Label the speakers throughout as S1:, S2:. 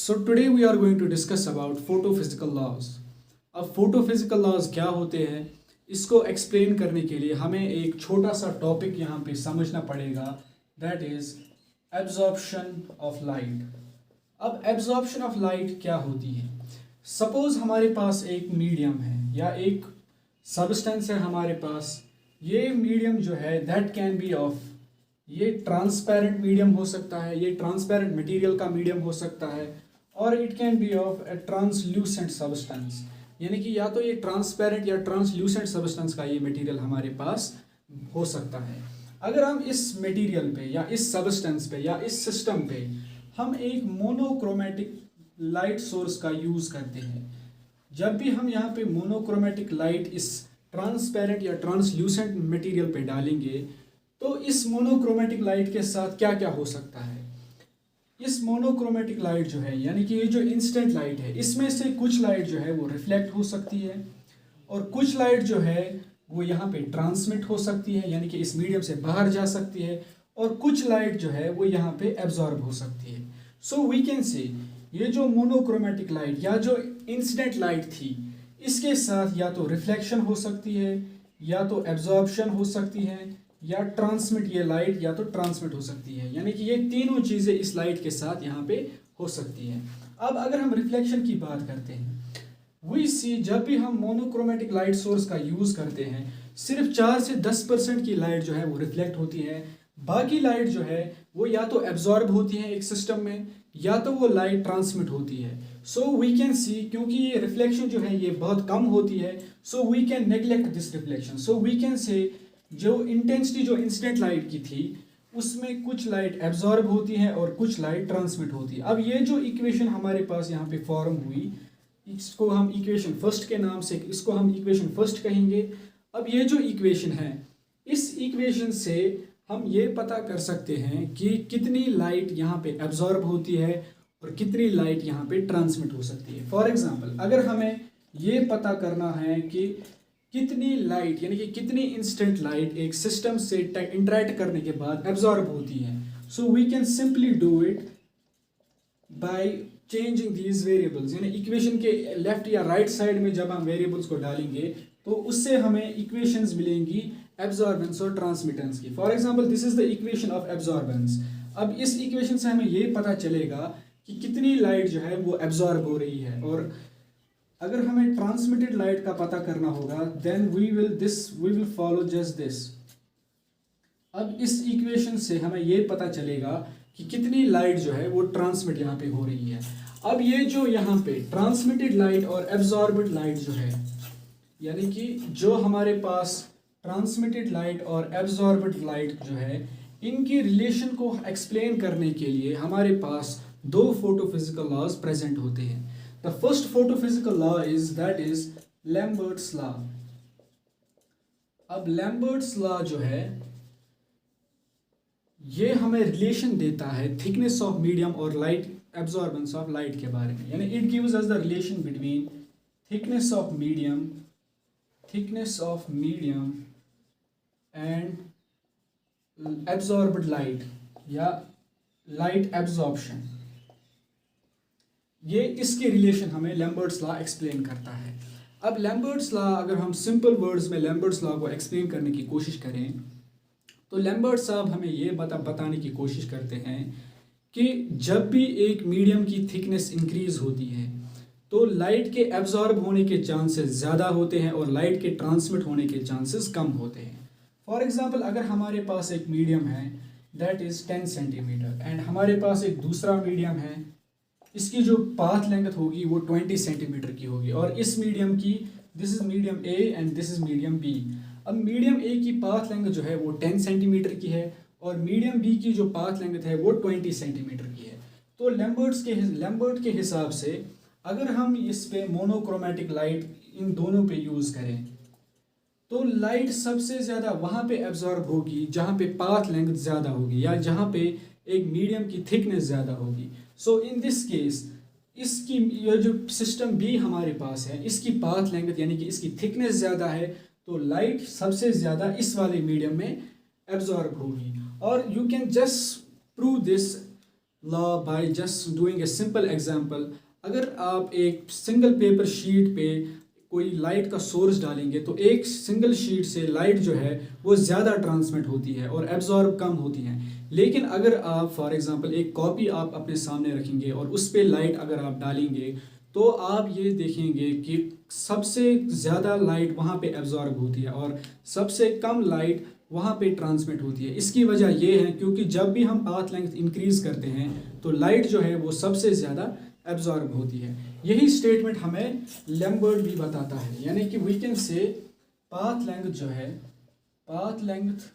S1: So today we are going to discuss about photophysical laws. अब photophysical laws क्या होते हैं इसको explain करने के लिए हमें एक छोटा सा टॉपिक यहाँ पे समझना पड़ेगा, that is absorption of light. अब absorption of light क्या होती है? Suppose हमारे पास एक मीडियम है या एक सब्सटेंस है हमारे पास. ये मीडियम जो है that can be of, ये ट्रांसपेरेंट मीडियम हो सकता है, ये ट्रांसपेरेंट मटेरियल का मीडियम हो सकता है, और it can be of A translucent substance, यानी कि या तो ये ट्रांसपेरेंट या ट्रांसल्यूसेंट सब्सटेंस का ये मटेरियल हमारे पास हो सकता है. अगर हम इस मटेरियल पे या इस सब्सटेंस पे या इस सिस्टम पे हम एक मोनोक्रोमेटिक लाइट सोर्स का यूज़ करते हैं, जब भी हम यहाँ पे मोनोक्रोमेटिक लाइट इस ट्रांसपेरेंट या ट्रांसल्यूसेंट मटेरियल पे डालेंगे तो इस मोनोक्रोमेटिक लाइट के साथ क्या क्या हो सकता है. इस मोनोक्रोमेटिक लाइट जो है, यानी कि ये जो इंस्टेंट लाइट है, इसमें से कुछ लाइट जो है वो रिफ्लेक्ट हो सकती है और कुछ लाइट जो है वो यहाँ पे ट्रांसमिट हो सकती है, यानी कि इस मीडियम से बाहर जा सकती है, और कुछ लाइट जो है वो यहाँ पे एब्जॉर्ब हो सकती है. सो वी कैन से ये जो मोनोक्रोमेटिक लाइट या जो इंसिडेंट लाइट थी, इसके साथ या तो रिफ्लेक्शन हो सकती है, या तो एब्जॉर्प्शन हो सकती है, या ट्रांसमिट, ये लाइट या तो ट्रांसमिट हो सकती है, यानी कि ये तीनों चीज़ें इस लाइट के साथ यहाँ पे हो सकती हैं. अब अगर हम रिफ्लेक्शन की बात करते हैं, वी सी जब भी हम मोनोक्रोमेटिक लाइट सोर्स का यूज़ करते हैं सिर्फ 4 से 10% की लाइट जो है वो रिफ्लेक्ट होती है, बाकी लाइट जो है वो या तो एब्जॉर्ब होती है एक सिस्टम में, या तो वो लाइट ट्रांसमिट होती है. सो वी कैन सी, क्योंकि ये रिफ्लेक्शन जो है ये बहुत कम होती है, so we can neglect this reflection. So we can say जो इंटेंसिटी जो इंसिडेंट लाइट की थी उसमें कुछ लाइट एब्जॉर्ब होती है और कुछ लाइट ट्रांसमिट होती है. अब ये जो इक्वेशन हमारे पास यहाँ पे फॉर्म हुई, इसको हम इक्वेशन फर्स्ट के नाम से, इसको हम इक्वेशन फर्स्ट कहेंगे. अब ये जो इक्वेशन है, इस इक्वेशन से हम ये पता कर सकते हैं कि कितनी लाइट यहाँ पे एब्जॉर्ब होती है और कितनी लाइट यहाँ पे ट्रांसमिट हो सकती है. फॉर एग्जाम्पल, अगर हमें ये पता करना है कि कितनी लाइट, यानी कि कितनी इंस्टेंट लाइट एक सिस्टम से इंटरेक्ट करने के बाद एब्जॉर्ब होती है, so we can simply do it by changing these variables. यानी इक्वेशन के लेफ्ट या राइट साइड में जब हम वेरिएबल्स को डालेंगे तो उससे हमें इक्वेशंस मिलेंगी एब्जॉर्बेंस और ट्रांसमिटेंस की. For example, this is the equation of absorbance. अब इस इक्वेशन से हमें ये पता चलेगा कि कितनी लाइट जो है वो एब्जॉर्ब हो रही है, और अगर हमें ट्रांसमिटेड लाइट का पता करना होगा then we will follow just this. अब इस इक्वेशन से हमें ये पता चलेगा कि कितनी लाइट जो है वो ट्रांसमिट यहाँ पे हो रही है. अब ये जो यहाँ पे ट्रांसमिटेड लाइट और एब्जॉर्बड लाइट जो है, यानी कि जो हमारे पास ट्रांसमिटेड लाइट और एब्जॉर्बड लाइट जो है, इनकी रिलेशन को एक्सप्लेन करने के लिए हमारे पास दो फोटोफिजिकल लॉज प्रेजेंट होते हैं. The first photophysical law is Lambert's law. अब Lambert's law जो है ये हमें रिलेशन देता है थिकनेस ऑफ मीडियम और लाइट एब्जॉर्बेंस ऑफ लाइट के बारे में. यानी it gives us the relation between thickness of medium and absorbed light या लाइट एब्जॉर्प्शन. ये इसकी रिलेशन हमें लैम्बर्ट्स लॉ एक्सप्लेन करता है. अब लैम्बर्ट्स लॉ, अगर हम सिंपल वर्ड्स में लैम्बर्ट्स लॉ को एक्सप्लेन करने की कोशिश करें तो लैम्बर्ट साहब हमें ये बताने की कोशिश करते हैं कि जब भी एक मीडियम की थिकनेस इंक्रीज होती है तो लाइट के एब्जॉर्ब होने के चांसेस ज़्यादा होते हैं और लाइट के ट्रांसमिट होने के चांसेस कम होते हैं. फॉर एग्जांपल, अगर हमारे पास एक मीडियम है दैट इज़ 10 सेंटीमीटर एंड हमारे पास एक दूसरा मीडियम है, इसकी जो पाथ लेंथ होगी वो 20 सेंटीमीटर की होगी, और इस मीडियम की, this is medium A and this is medium B. अब मीडियम ए की पाथ लेंथ जो है वो 10 सेंटीमीटर की है और मीडियम बी की जो पाथ लेंथ है वो 20 सेंटीमीटर की है. तो लैम्बर्ट के हिसाब से अगर हम इस पे मोनोक्रोमेटिक लाइट इन दोनों पे यूज़ करें तो लाइट सबसे ज़्यादा वहाँ पे एब्जॉर्ब होगी जहाँ पे पाथ लेंथ ज़्यादा होगी या जहाँ पे एक मीडियम की थिकनेस ज़्यादा होगी. सो इन दिस केस इसकी ये जो सिस्टम बी हमारे पास है, इसकी पाथ लेंथ यानी कि इसकी थिकनेस ज़्यादा है, तो लाइट सबसे ज़्यादा इस वाले मीडियम में एब्जॉर्ब होगी. और you can just prove this law by just doing a simple example. अगर आप एक सिंगल पेपर शीट पे कोई लाइट का सोर्स डालेंगे तो एक सिंगल शीट से लाइट जो है वो ज़्यादा ट्रांसमिट होती है और एब्जॉर्ब कम होती है। लेकिन अगर आप फॉर एग्जांपल एक कॉपी आप अपने सामने रखेंगे और उस पर लाइट अगर आप डालेंगे तो आप ये देखेंगे कि सबसे ज़्यादा लाइट वहाँ पे एब्जॉर्ब होती है और सबसे कम लाइट वहाँ पे ट्रांसमिट होती है। इसकी वजह ये है क्योंकि जब भी हम पाथ लेंथ इंक्रीज़ करते हैं तो लाइट जो है वो सबसे ज़्यादा एब्जॉर्ब होती है। यही स्टेटमेंट हमें लैम्बर्ट भी बताता है, यानी कि we can say path length जो है, पाथ लेंथ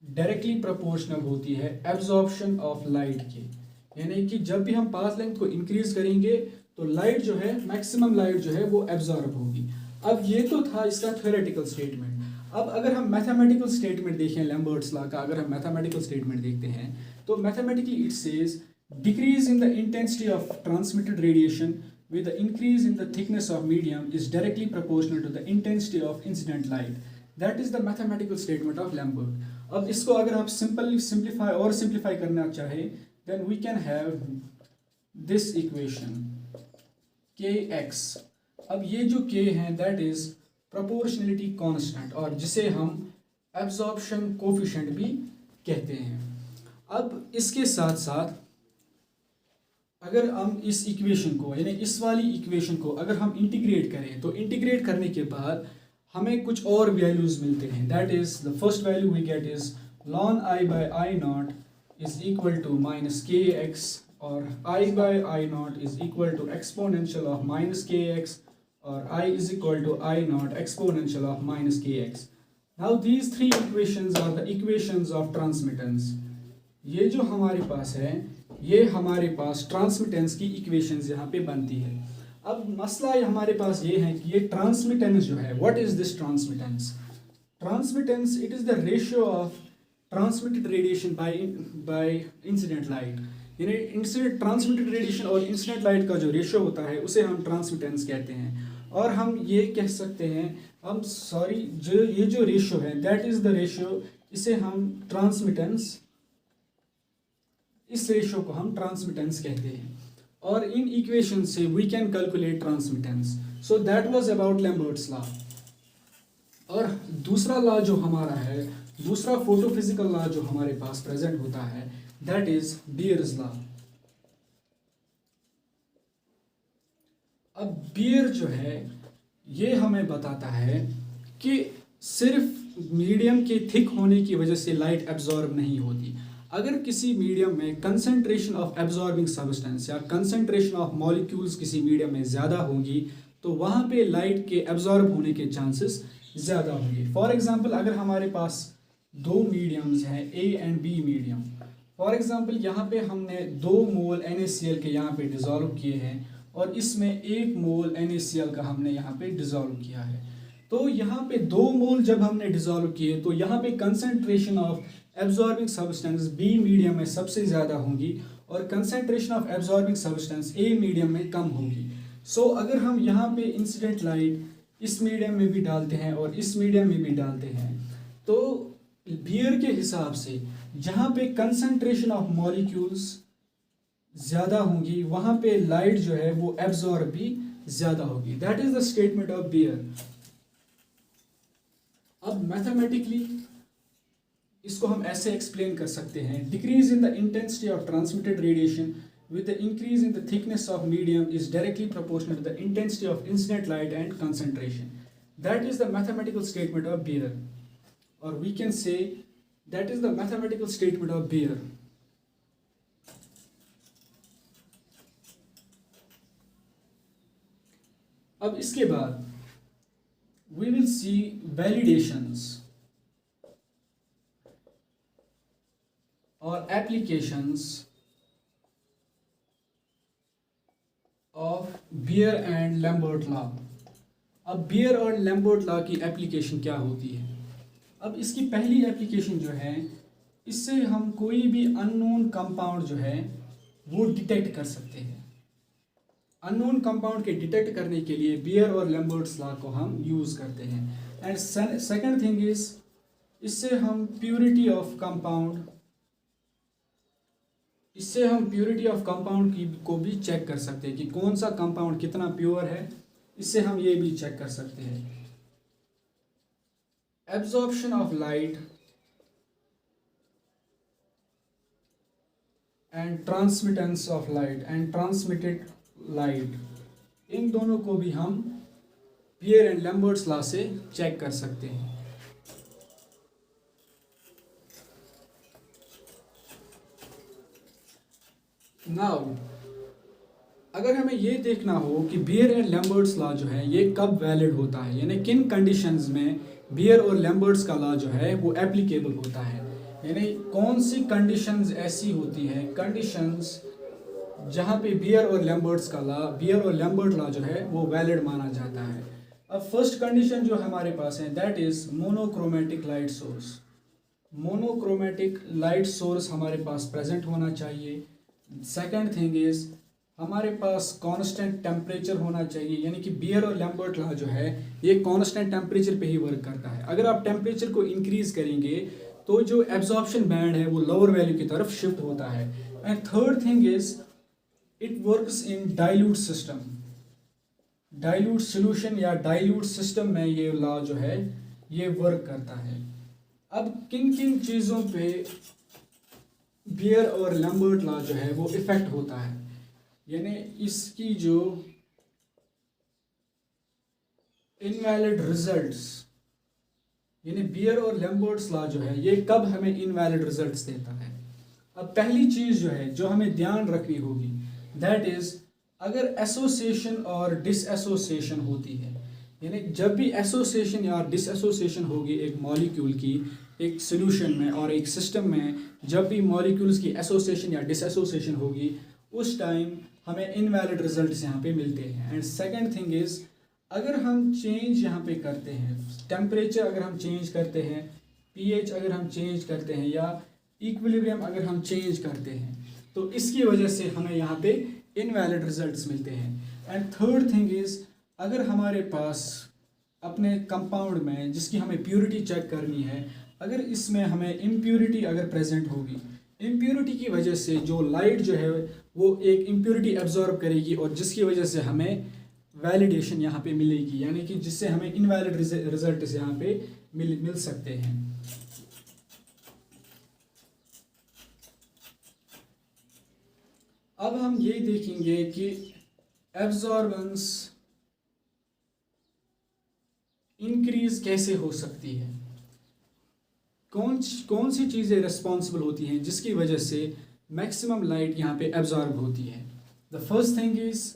S1: डायरेक्टली प्रोपोर्शनल होती है एब्जॉर्प्शन ऑफ लाइट के। यानी कि जब भी हम पाथ लेंथ को इंक्रीज करेंगे तो लाइट जो है, मैक्सिमम लाइट जो है वो एब्जॉर्ब होगी। अब ये तो था इसका थ्योरेटिकल स्टेटमेंट। अब अगर हम मैथमेटिकल स्टेटमेंट देखें लैम्बर्ट्स लॉ का, अगर हम मैथमेटिकल स्टेटमेंट देखते हैं तो mathematically it says decrease in the intensity of transmitted radiation with the increase in the thickness of medium is directly proportional to the intensity of incident light. That is the mathematical statement of Lambert. अब इसको अगर आप simplify करना चाहे then we can have this equation kx। अब ये जो k है that is proportionality constant और जिसे हम absorption coefficient भी कहते हैं। अब इसके साथ साथ अगर हम इस इक्वेशन को, यानी इस वाली इक्वेशन को अगर हम इंटीग्रेट करें तो इंटीग्रेट करने के बाद हमें कुछ और वैल्यूज मिलते हैं। That is the first value we get is ln I by I naught is equal to minus kx और I by I naught is equal to exponential of minus kx और I is equal to I naught exponential of minus kx. Now these three equations are the equations of transmittance. ये जो हमारे पास है ये हमारे पास transmittance की equations यहाँ पे बनती है। अब मसला हमारे पास ये है कि ये ट्रांसमिटेंस जो है, what is this transmittance? Transmittance it is the ratio of transmitted radiation by incident light. यानी इंसिडेंट ट्रांसमिटेड रेडिएशन और इंसिडेंट लाइट का जो रेशियो होता है उसे हम ट्रांसमिटेंस कहते हैं। और हम ये कह सकते हैं, हम सॉरी जो ये जो रेशियो है दैट इज द रेशियो, इसे हम ट्रांसमिटेंस, इस रेशियो को हम ट्रांसमिटेंस कहते हैं। और इन इक्वेशन से we can calculate transmittance. So that was about Lambert's law. और दूसरा लॉ जो हमारा है, दूसरा फोटोफिजिकल लॉ जो हमारे पास प्रेजेंट होता है दैट इज बीयर्स लॉ। अब बीयर जो है ये हमें बताता है कि सिर्फ मीडियम के थिक होने की वजह से लाइट एब्जॉर्ब नहीं होती। अगर किसी मीडियम में कंसंट्रेशन ऑफ एब्जॉर्बिंग सब्सटेंस या कंसंट्रेशन ऑफ मॉलिक्यूल्स किसी मीडियम में ज़्यादा होंगी तो वहाँ पे लाइट के एब्जॉर्ब होने के चांसेस ज़्यादा होंगे। फॉर एग्जांपल अगर हमारे पास दो मीडियम्स हैं A and B medium, for example यहाँ पे हमने 2 मोल NaCl के यहाँ पे डिज़ोल्व किए हैं और इसमें 1 मोल NaCl का हमने यहाँ पे डिज़ोल्व किया है। तो यहाँ पे 2 मोल जब हमने डिज़ोल्व किए तो यहाँ पे concentration of absorbing substance B medium में सबसे ज़्यादा होंगी और concentration of absorbing substance A medium में कम होगी। सो अगर हम यहाँ पे इंसिडेंट लाइट इस मीडियम में भी डालते हैं और इस मीडियम में भी डालते हैं तो बीयर के हिसाब से जहाँ पे कंसंट्रेशन ऑफ मॉलिक्यूल्स ज़्यादा होंगी वहाँ पे लाइट जो है वो एब्जॉर्ब भी ज़्यादा होगी। That is the statement of Beer. अब मैथमेटिकली इसको हम ऐसे एक्सप्लेन कर सकते हैं, decrease in the intensity of transmitted radiation with the increase in the thickness of medium is directly proportional to the intensity of incident light and concentration. That is the mathematical statement of Beer, or we can say that is the mathematical statement of Beer. अब इसके बाद we will see validations or applications of Beer and Lambert law. अब Beer और Lambert law की application क्या होती है? अब इसकी पहली एप्लीकेशन जो है, इससे हम कोई भी अननोन कंपाउंड जो है वो डिटेक्ट कर सकते हैं। अननोन कंपाउंड के डिटेक्ट करने के लिए बियर और लैम्बर्ट्स लॉ को हम यूज़ करते हैं। एंड सेकंड थिंग इज, इससे हम प्योरिटी ऑफ कंपाउंड इससे हम प्योरिटी ऑफ कंपाउंड की को भी चेक कर सकते हैं कि कौन सा कंपाउंड कितना प्योर है, इससे हम ये भी चेक कर सकते हैं। Absorption of light and transmittance of light and transmitted light, इन दोनों को भी हम पियर एंड लैम्बर्ट्स लॉ से चेक कर सकते हैं। नाउ अगर हमें ये देखना हो कि बियर एंड लैम्बर्ट्स लॉ जो है ये कब वैलिड होता है, यानी किन कंडीशंस में बियर और लैम्बर्ट्स का लॉ जो है वो एप्लीकेबल होता है, यानी कौन सी कंडीशंस ऐसी होती हैं, कंडीशंस जहाँ पे बियर और लैम्बर्ट लॉ जो है वो वैलिड माना जाता है। अब फर्स्ट कंडीशन जो हमारे पास है that is monochromatic light source. Monochromatic light source हमारे पास प्रेजेंट होना चाहिए। सेकंड थिंग इज हमारे पास कांस्टेंट टेम्परेचर होना चाहिए, यानी कि बियर और लैम्बर्ट लॉ जो है ये कांस्टेंट टेम्परेचर पे ही वर्क करता है। अगर आप टेम्परेचर को इंक्रीज करेंगे तो जो एब्जॉर्प्शन बैंड है वो लोअर वैल्यू की तरफ शिफ्ट होता है। And third thing is it works in dilute system, dilute solution या डाइल्यूट सिस्टम में ये लॉ जो है ये वर्क करता है। अब किन किन चीज़ों पे बियर और लैम्बर्ट लॉ जो है वो इफेक्ट होता है, यानी इसकी जो इनवैलिड रिजल्ट्स, यानी बियर और लैम्बर्ट्स लॉ जो है ये कब हमें इनवैलिड रिजल्ट्स देता है। अब पहली चीज़ जो है जो हमें ध्यान रखनी होगी दैट इज अगर एसोसिएशन और डिसएसोसिएशन होती है, यानी जब भी एसोसिएशन या डिसएसोसिएशन होगी एक मॉलिक्यूल की एक सॉल्यूशन में और एक सिस्टम में, जब भी मॉलिक्यूल्स की एसोसिएशन या डिसएसोसिएशन होगी उस टाइम हमें इनवैलिड रिजल्ट्स यहाँ पे मिलते हैं। एंड सेकंड थिंग इज अगर हम चेंज यहाँ पे करते हैं, टेम्परेचर अगर हम चेंज करते हैं, पीएच अगर हम चेंज करते हैं या इक्विलिब्रियम अगर हम चेंज करते हैं तो इसकी वजह से हमें यहाँ पे इनवैलिड रिजल्ट्स मिलते हैं। एंड थर्ड थिंग इज अगर हमारे पास अपने कंपाउंड में जिसकी हमें प्योरिटी चेक करनी है, अगर इसमें हमें इम्प्योरिटी अगर प्रेजेंट होगी, इम्प्योरिटी की वजह से जो लाइट जो है वो एक इम्प्योरिटी एब्जॉर्ब करेगी और जिसकी वजह से हमें वैलिडेशन यहाँ पे मिलेगी, यानी कि जिससे हमें इनवैलिड रिजल्ट्स यहाँ पे मिल सकते हैं। अब हम ये देखेंगे कि एब्जॉर्बेंस इंक्रीज कैसे हो सकती है, कौन सी चीज़ें रिस्पॉन्सिबल होती हैं जिसकी वजह से मैक्सिमम लाइट यहाँ पे एब्जॉर्ब होती है। The first thing is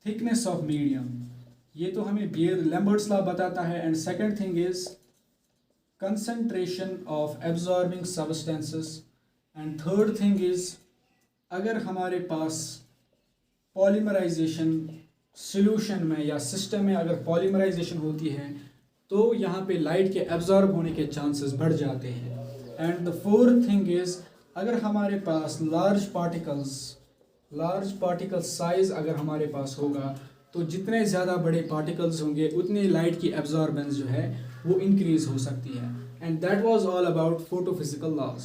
S1: thickness of medium, ये तो हमें बियर लैम्बर्ट्स लॉ बताता है। And second thing is concentration of absorbing substances. And third thing is अगर हमारे पास पॉलीमराइजेशन सॉल्यूशन में या सिस्टम में अगर पॉलीमराइजेशन होती है तो यहाँ पे लाइट के एब्जॉर्ब होने के चांसेस बढ़ जाते हैं। And the fourth thing is अगर हमारे पास लार्ज पार्टिकल साइज अगर हमारे पास होगा तो जितने ज़्यादा बड़े पार्टिकल्स होंगे उतनी लाइट की एब्जॉर्बेंस जो है वो इंक्रीज हो सकती है। And that was all about photophysical laws.